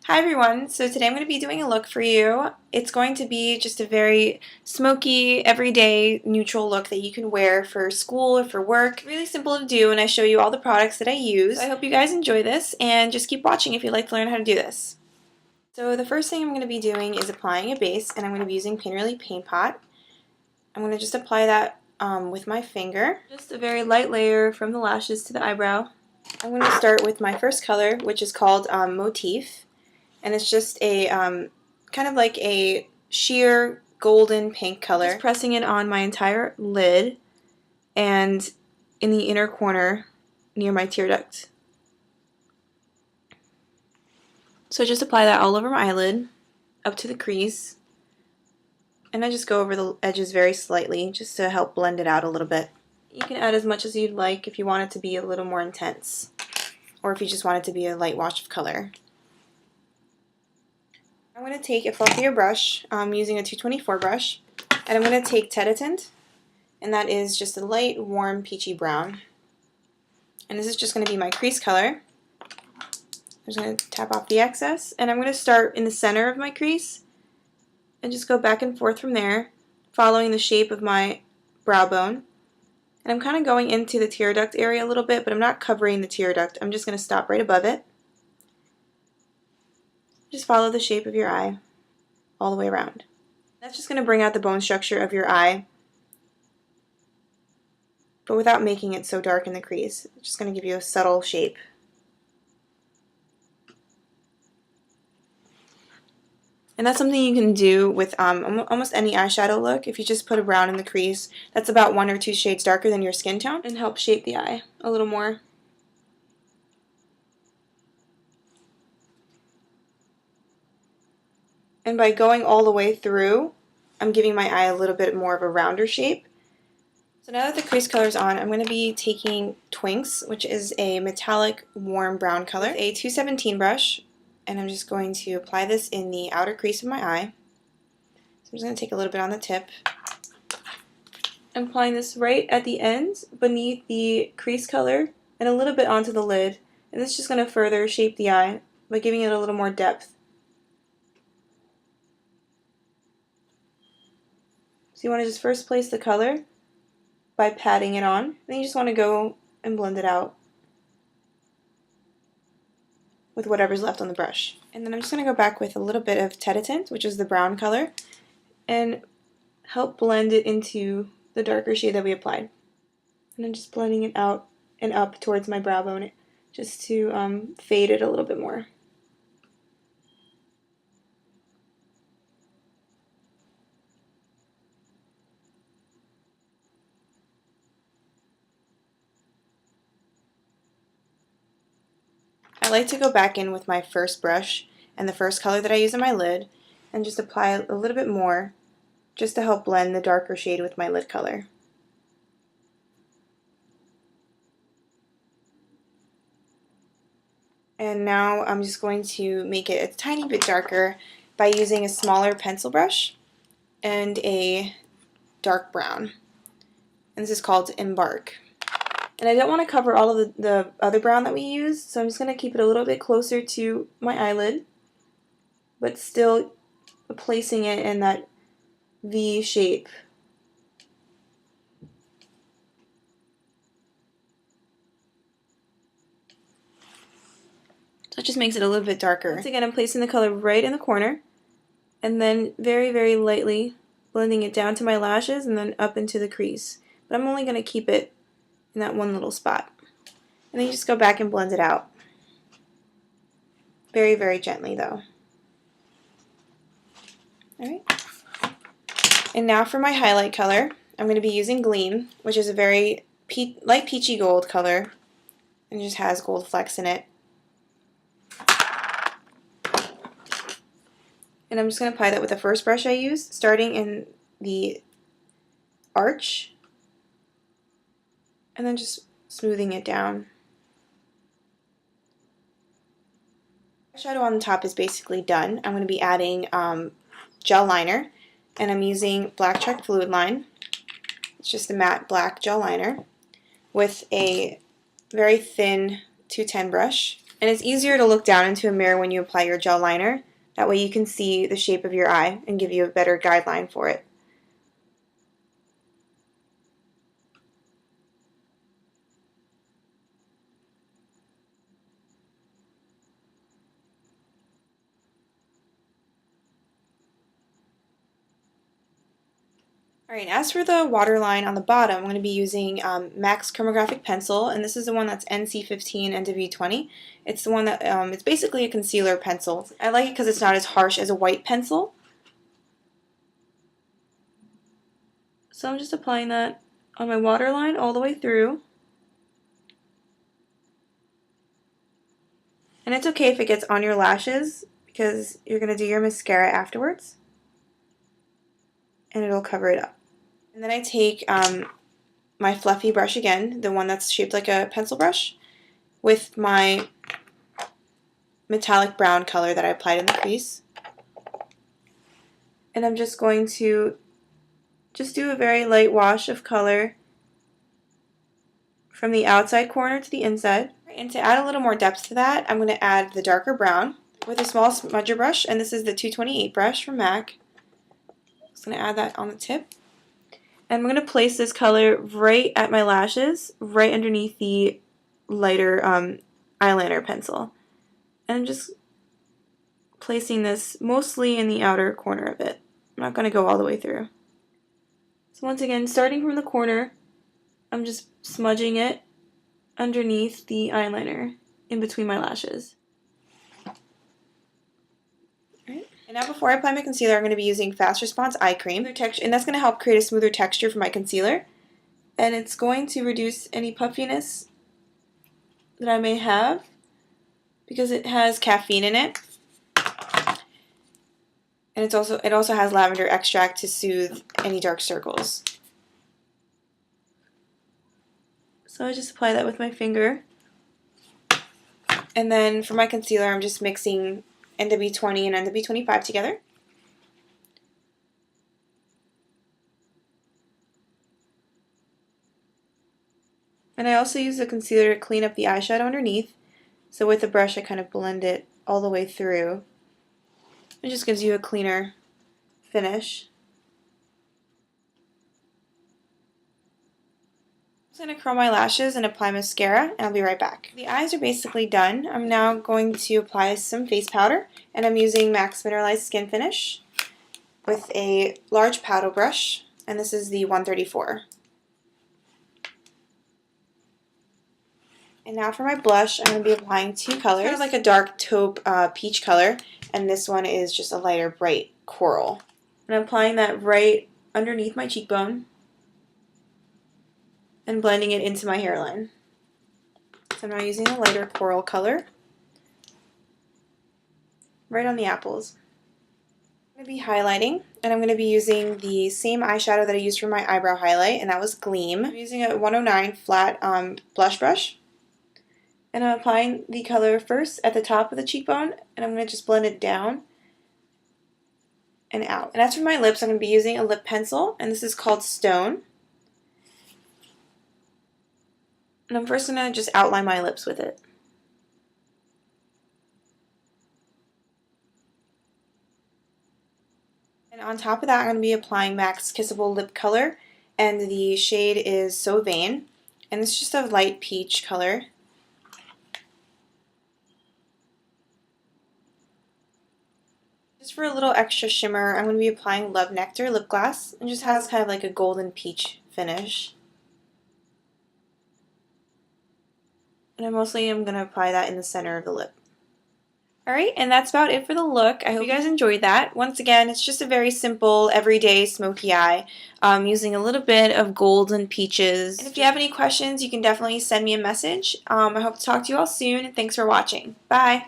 Hi everyone, so today I'm going to be doing a look for you. It's going to be just a very smoky, everyday, neutral look that you can wear for school or for work. Really simple to do, and I show you all the products that I use. So I hope you guys enjoy this, and just keep watching if you'd like to learn how to do this. So the first thing I'm going to be doing is applying a base, and I'm going to be using Paint Really Paint Pot. I'm going to just apply that with my finger. Just a very light layer from the lashes to the eyebrow. I'm going to start with my first color, which is called Motif. And it's just a kind of like a sheer golden pink color. Just pressing it on my entire lid and in the inner corner near my tear duct. So just apply that all over my eyelid, up to the crease, and I just go over the edges very slightly just to help blend it out a little bit. You can add as much as you'd like if you want it to be a little more intense, or if you just want it to be a light wash of color. I'm going to take a fluffier brush, using a 224 brush, and I'm going to take Tête, and that is just a light, warm, peachy brown. And this is just going to be my crease color. I'm just going to tap off the excess, and I'm going to start in the center of my crease and just go back and forth from there, following the shape of my brow bone. And I'm kind of going into the tear duct area a little bit, but I'm not covering the tear duct. I'm just going to stop right above it. Just follow the shape of your eye all the way around. That's just going to bring out the bone structure of your eye, but without making it so dark in the crease. It's just going to give you a subtle shape. And that's something you can do with almost any eyeshadow look. If you just put a brown in the crease, that's about 1 or 2 shades darker than your skin tone, and help shape the eye a little more. And by going all the way through, I'm giving my eye a little bit more of a rounder shape. So now that the crease color is on, I'm going to be taking Twinks, which is a metallic warm brown color, with a 217 brush, and I'm just going to apply this in the outer crease of my eye. So I'm just going to take a little bit on the tip. I'm applying this right at the end, beneath the crease color, and a little bit onto the lid. And this is just going to further shape the eye by giving it a little more depth. So you want to just first place the color by patting it on. Then you just want to go and blend it out with whatever's left on the brush. And then I'm just going to go back with a little bit of Tête, which is the brown color, and help blend it into the darker shade that we applied. And I'm just blending it out and up towards my brow bone just to fade it a little bit more. I like to go back in with my first brush and the first color that I use on my lid and just apply a little bit more just to help blend the darker shade with my lid color. And now I'm just going to make it a tiny bit darker by using a smaller pencil brush and a dark brown. And this is called Embark. And I don't want to cover all of the other brown that we used, so I'm just going to keep it a little bit closer to my eyelid, but still placing it in that V shape. So it just makes it a little bit darker. Once again, I'm placing the color right in the corner, and then very, very lightly blending it down to my lashes and then up into the crease. But I'm only going to keep it in that one little spot. And then you just go back and blend it out. Very, very gently though. Alright. And now for my highlight color, I'm going to be using Gleam, which is a very light peachy gold color, and it just has gold flecks in it. And I'm just going to apply that with the first brush I used, starting in the arch, and then just smoothing it down. Shadow on the top is basically done. I'm going to be adding gel liner, and I'm using Black Chalk Fluid Line. It's just a matte black gel liner with a very thin 210 brush. And it's easier to look down into a mirror when you apply your gel liner. That way you can see the shape of your eye and give you a better guideline for it. Alright, as for the waterline on the bottom, I'm going to be using MAC's Chromographic Pencil, and this is the one that's NC15 NW20. It's the one that, it's basically a concealer pencil. I like it because it's not as harsh as a white pencil. So I'm just applying that on my waterline all the way through. And it's okay if it gets on your lashes, because you're going to do your mascara afterwards. And it'll cover it up. And then I take my fluffy brush again, the one that's shaped like a pencil brush, with my metallic brown color that I applied in the crease. And I'm just going to do a very light wash of color from the outside corner to the inside. And to add a little more depth to that, I'm going to add the darker brown with a small smudger brush, and this is the 228 brush from MAC. Just going to add that on the tip. And I'm going to place this color right at my lashes, right underneath the lighter eyeliner pencil. And I'm just placing this mostly in the outer corner of it. I'm not going to go all the way through. So once again, starting from the corner, I'm just smudging it underneath the eyeliner in between my lashes. And now before I apply my concealer, I'm going to be using Fast Response Eye Cream, and that's going to help create a smoother texture for my concealer. And it's going to reduce any puffiness that I may have, because it has caffeine in it. And it also has lavender extract to soothe any dark circles. So I just apply that with my finger. And then for my concealer, I'm just mixing NW20 and NW25 together. And I also use the concealer to clean up the eyeshadow underneath. So with the brush, I kind of blend it all the way through. It just gives you a cleaner finish. I'm just going to curl my lashes and apply mascara, and I'll be right back. The eyes are basically done. I'm now going to apply some face powder, and I'm using MAC's Mineralized Skin Finish with a large powder brush, and this is the 134. And now for my blush, I'm going to be applying two colors. Kind of like a dark taupe peach color, and this one is just a lighter bright coral. And I'm applying that right underneath my cheekbone and blending it into my hairline. So I'm now using a lighter coral color right on the apples. I'm going to be highlighting, and I'm going to be using the same eyeshadow that I used for my eyebrow highlight, and that was Gleam. I'm using a 109 flat blush brush, and I'm applying the color first at the top of the cheekbone, and I'm going to just blend it down and out. And as for my lips, I'm going to be using a lip pencil, and this is called Stone. And I'm first going to just outline my lips with it. And on top of that, I'm going to be applying MAC's Kissable Lip Color, and the shade is So Vain, and it's just a light peach color. Just for a little extra shimmer, I'm going to be applying Love Nectar Lip Gloss, and just has kind of like a golden peach finish. And I mostly am going to apply that in the center of the lip. Alright, and that's about it for the look. I hope you guys enjoyed that. Once again, it's just a very simple, everyday smoky eye, using a little bit of gold and peaches. And if you have any questions, you can definitely send me a message. I hope to talk to you all soon, and thanks for watching. Bye!